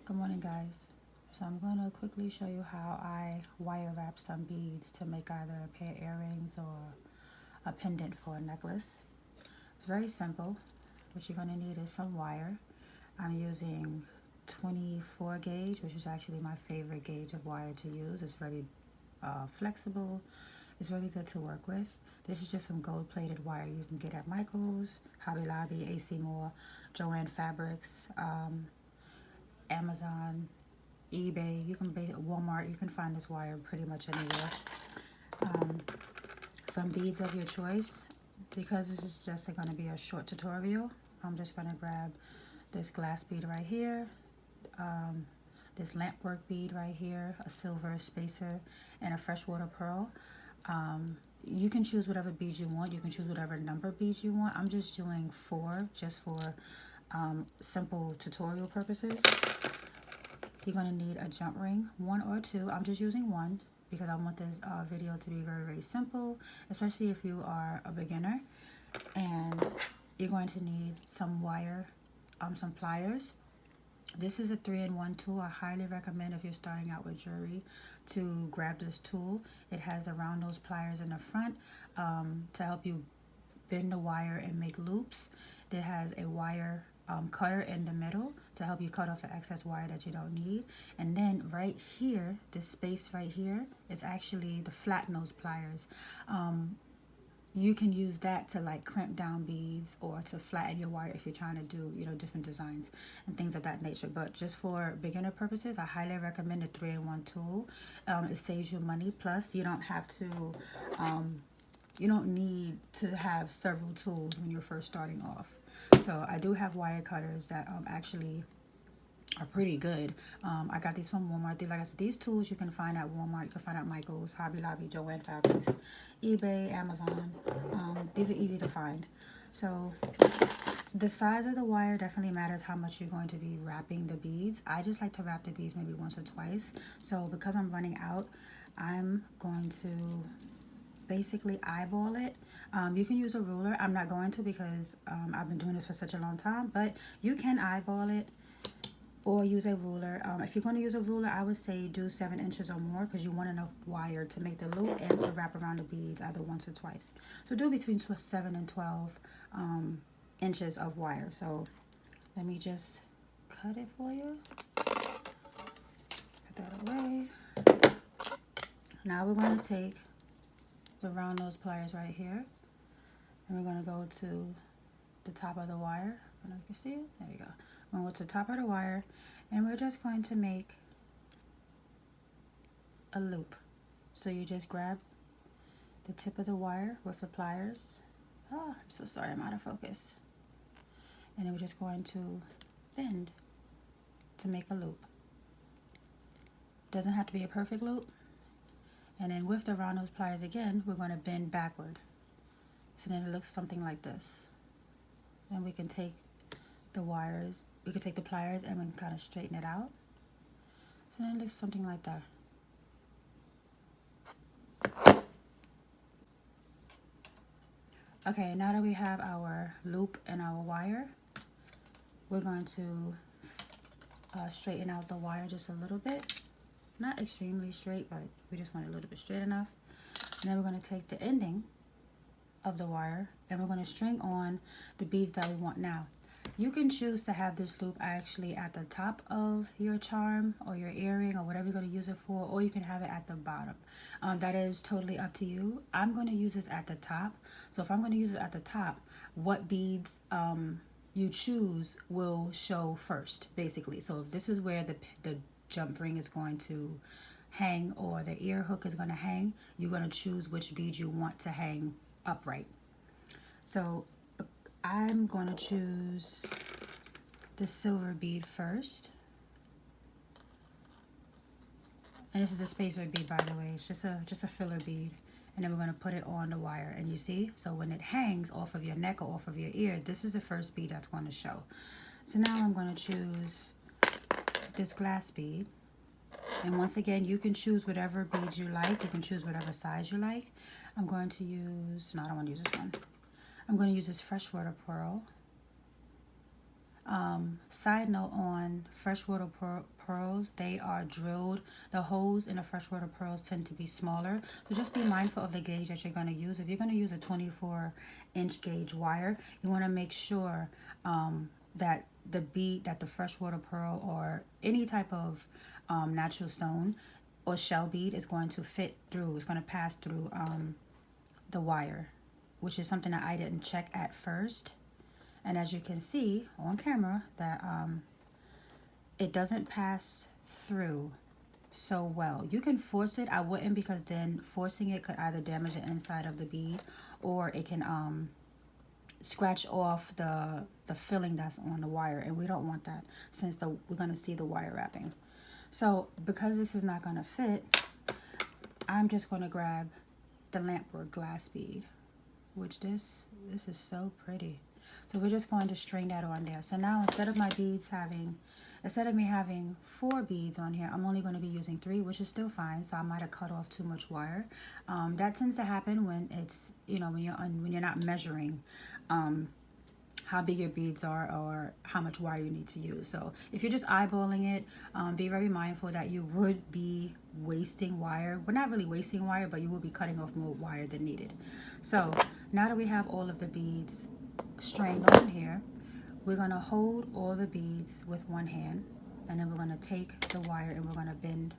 Good morning, guys. So I'm going to quickly show you how I wire wrap some beads to make either a pair of earrings or a pendant for a necklace. It's very simple. What you're going to need is some wire. I'm using 24 gauge, which is actually my favorite gauge of wire to use. It's very flexible. It's very good to work with. This is just some gold-plated wire you can get at Michael's, Hobby Lobby, AC Moore, Joann Fabrics, Amazon, eBay, you can be Walmart, you can find this wire pretty much anywhere. Some beads of your choice. Because this is just going to be a short tutorial, I'm just going to grab this glass bead right here, this lampwork bead right here, a silver spacer, and a freshwater pearl. You can choose whatever beads you want. You can choose whatever number beads you want. I'm just doing 4 just for simple tutorial purposes. You're going to need a jump ring, 1 or 2. I'm just using 1 because I want this video to be very, very simple, especially if you are a beginner. And you're going to need some wire, some pliers. This is a 3-in-1 tool. I highly recommend if you're starting out with jewelry to grab this tool. It has a round nose pliers in the front to help you bend the wire and make loops. It has a wire cutter in the middle to help you cut off the excess wire that you don't need. And then right here, this space right here is actually the flat nose pliers. You can use that to like crimp down beads or to flatten your wire if you're trying to do, different designs and things of that nature. But just for beginner purposes, I highly recommend the 3-in-1 tool. It saves you money. Plus, you don't have to, you don't need to have several tools when you're first starting off. So I do have wire cutters that actually are pretty good. I got these from Walmart. Like I said, these tools you can find at Walmart. You can find at Michael's, Hobby Lobby, Joann Fabrics, eBay, Amazon. These are easy to find. So the size of the wire definitely matters how much you're going to be wrapping the beads. I just like to wrap the beads maybe once or twice. So because I'm running out, I'm going to basically eyeball it. You can use a ruler. I'm not going to because I've been doing this for such a long time, but you can eyeball it or use a ruler. If you're going to use a ruler, I would say do 7 inches or more because you want enough wire to make the loop and to wrap around the beads either once or twice. So do between 7 and 12 inches of wire. So let me just cut it for you. Put that away. Now we're going to take the round nose pliers right here, and we're going to go to the top of the wire. I don't know if you can see it. There we go. We're going to go to the top of the wire, and we're just going to make a loop. So you just grab the tip of the wire with the pliers. Oh, I'm so sorry, I'm out of focus. And then we're just going to bend to make a loop. Doesn't have to be a perfect loop. And then with the round nose pliers again, we're going to bend backward. So then it looks something like this. Then we can take the wires, we can take the pliers and we can kind of straighten it out. So then it looks something like that. Okay, now that we have our loop and our wire, we're going to straighten out the wire just a little bit. Not extremely straight, but we just want it a little bit straight enough. And then we're going to take the ending of the wire and we're going to string on the beads that we want now. You can choose to have this loop actually at the top of your charm or your earring or whatever you're going to use it for, or you can have it at the bottom. That is totally up to you. I'm going to use this at the top. So if I'm going to use it at the top, what beads you choose will show first, basically. So if this is where the jump ring is going to hang or the ear hook is going to hang, you're going to choose which bead you want to hang upright. So I'm going to choose the silver bead first. And this is a spacer bead, by the way. It's just a filler bead. And then we're going to put it on the wire. And you see, so when it hangs off of your neck or off of your ear, this is the first bead that's going to show. So now I'm going to choose this glass bead. And once again, you can choose whatever beads you like. You can choose whatever size you like. I'm going to use, no, I don't want to use this one. I'm going to use this freshwater pearl. Side note on freshwater pearls, they are drilled. The holes in the freshwater pearls tend to be smaller. So just be mindful of the gauge that you're going to use. If you're going to use a 24-inch gauge wire, you want to make sure that the bead, that the freshwater pearl or any type of natural stone or shell bead is going to fit through. It's going to pass through the wire, which is something that I didn't check at first. And as you can see on camera, that it doesn't pass through so well. You can force it. I wouldn't, because then forcing it could either damage the inside of the bead, or it can scratch off the filling that's on the wire, and we don't want that, since we're going to see the wire wrapping. So because this is not going to fit, I'm just going to grab the lampwork glass bead, which this is so pretty. So we're just going to string that on there. So now instead of me having 4 beads on here, I'm only going to be using 3, which is still fine. So I might have cut off too much wire. That tends to happen when it's, when you're not measuring how big your beads are or how much wire you need to use. So if you're just eyeballing it, be very mindful that you would be wasting wire. We're not really wasting wire, but you will be cutting off more wire than needed. So now that we have all of the beads strained on here, we're going to hold all the beads with one hand, and then we're going to take the wire and we're going to bend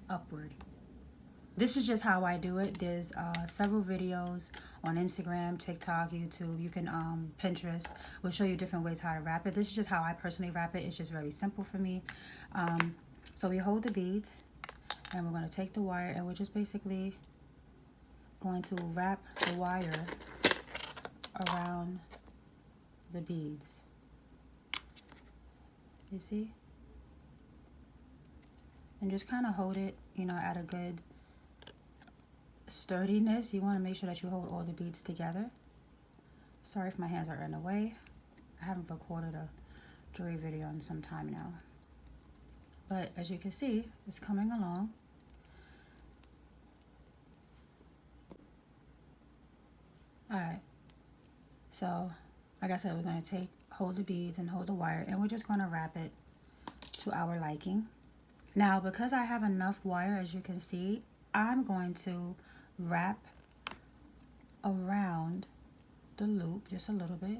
upward. This is just how I do it. There's several videos on Instagram, TikTok, YouTube. You can Pinterest will show you different ways how to wrap it. This is just how I personally wrap it. It's just very simple for me. So we hold the beads, and we're going to take the wire, and we're just basically going to wrap the wire around the beads. You see? And just kind of hold it, at a good sturdiness. You want to make sure that you hold all the beads together. Sorry if my hands are in the way. I haven't recorded a jewelry video in some time now. But as you can see, it's coming along. Alright. So, like I said, we're going to hold the beads and hold the wire, and we're just going to wrap it to our liking. Now, because I have enough wire, as you can see, I'm going to wrap around the loop just a little bit.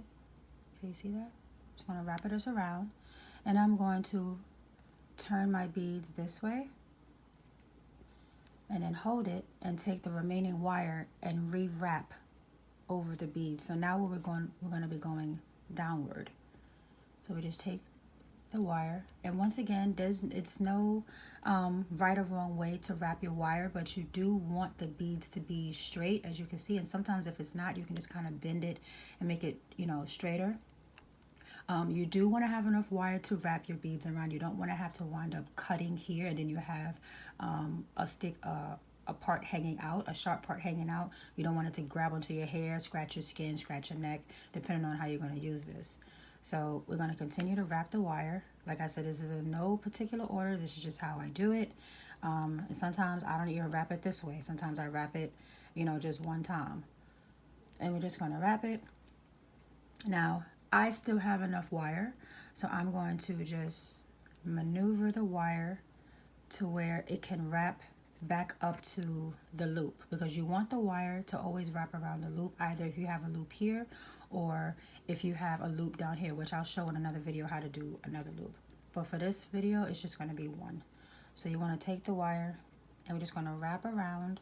Can you see that? Just going to wrap it around, and I'm going to turn my beads this way, and then hold it and take the remaining wire and re-wrap over the beads. So now we're going to be going downward. So we just take the wire, and once again, it's no right or wrong way to wrap your wire, but you do want the beads to be straight, as you can see. And sometimes if it's not, you can just kind of bend it and make it, straighter. You do want to have enough wire to wrap your beads around. You don't want to have to wind up cutting here, and then you have a part hanging out, a sharp part hanging out. You don't want it to grab onto your hair, scratch your skin, scratch your neck, depending on how you're going to use this. So we're going to continue to wrap the wire. Like I said, this is in no particular order. This is just how I do it. And sometimes I don't even wrap it this way. Sometimes I wrap it, just one time. And we're just going to wrap it. Now, I still have enough wire, so I'm going to just maneuver the wire to where it can wrap back up to the loop, because you want the wire to always wrap around the loop, either if you have a loop here or if you have a loop down here, which I'll show in another video how to do another loop. But for this video, it's just going to be one. So you want to take the wire, and we're just going to wrap around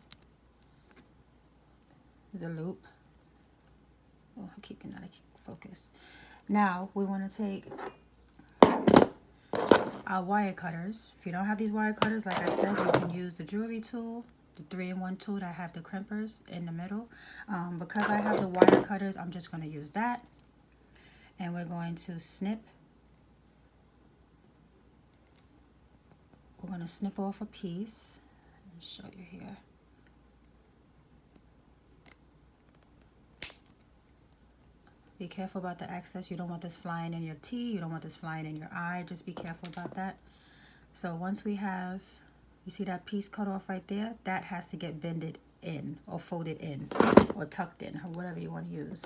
the loop. Oh, I keep getting out of focus. Now we want to take our wire cutters. If you don't have these wire cutters, like I said, you can use the jewelry tool, the 3-in-1 tool that have the crimpers in the middle. Because I have the wire cutters, I'm just going to use that. And we're going to snip. We're going to snip off a piece. I'll show you here. Be careful about the excess. You don't want this flying in your tea. You don't want this flying in your eye. Just be careful about that. So once we have, you see that piece cut off right there? That has to get bended in or folded in or tucked in, or whatever you want to use.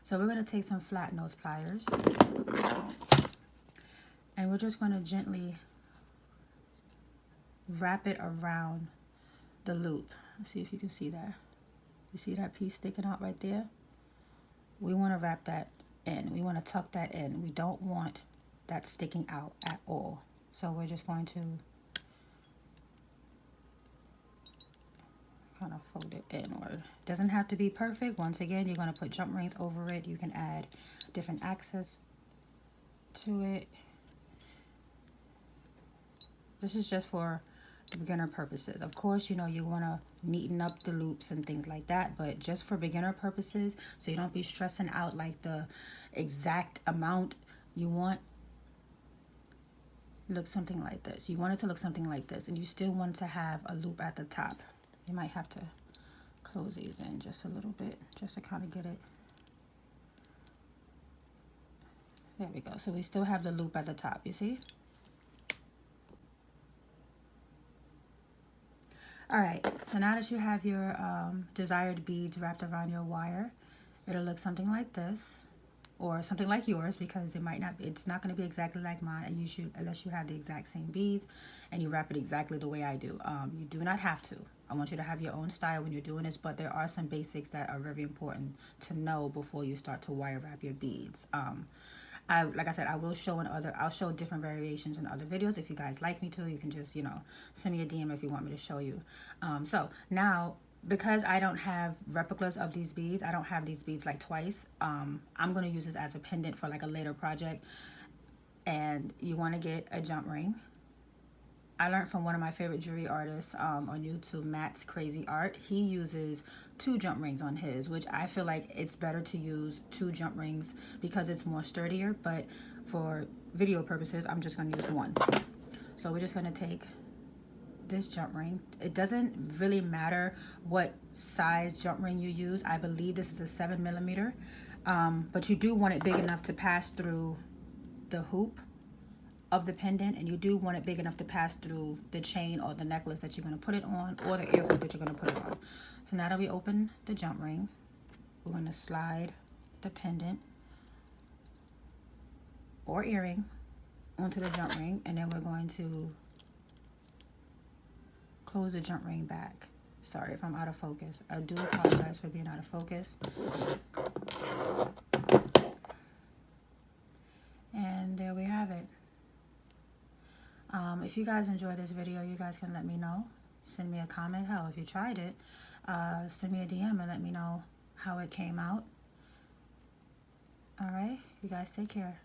So we're going to take some flat nose pliers, And we're just going to gently wrap it around the loop. Let's see if you can see that. You see that piece sticking out right there? We want to wrap that in. We want to tuck that in. We don't want that sticking out at all. So we're just going to kind of fold it inward. Doesn't have to be perfect. Once again, you're going to put jump rings over it. You can add different accents to it. This is just for beginner purposes. Of course, you know, you want to neaten up the loops and things like that, but just for beginner purposes, so you don't be stressing out like the exact amount you want. Look something like this. You want it to look something like this, and you still want to have a loop at the top. You might have to close these in just a little bit just to kind of get it. There we go. So we still have the loop at the top, you see? All right, so now that you have your desired beads wrapped around your wire, it'll look something like this, or something like yours, because it's not going to be exactly like mine, and you should, unless you have the exact same beads and you wrap it exactly the way I do. You do not have to. I want you to have your own style when you're doing this, but there are some basics that are very important to know before you start to wire wrap your beads. Like I said, I'll show different variations in other videos. If you guys like me to, you can just, you know, send me a DM if you want me to show you. So now, because I don't have replicas of these beads, I don't have these beads like twice, I'm going to use this as a pendant for like a later project. And you want to get a jump ring. I learned from one of my favorite jewelry artists on YouTube, Matt's Crazy Art. He uses 2 jump rings on his, which I feel like it's better to use 2 jump rings because it's more sturdier. But for video purposes, I'm just going to use 1. So we're just going to take this jump ring. It doesn't really matter what size jump ring you use. I believe this is a 7mm, but you do want it big enough to pass through the hoop of the pendant, and you do want it big enough to pass through the chain or the necklace that you're going to put it on, or the ear hoop that you're going to put it on. So now that we open the jump ring, we're going to slide the pendant or earring onto the jump ring, and then we're going to close the jump ring back. Sorry if I'm out of focus. I do apologize for being out of focus. And there we have it. If you guys enjoyed this video, you guys can let me know. Send me a comment. Hell, if you tried it, send me a DM and let me know how it came out. All right, you guys take care.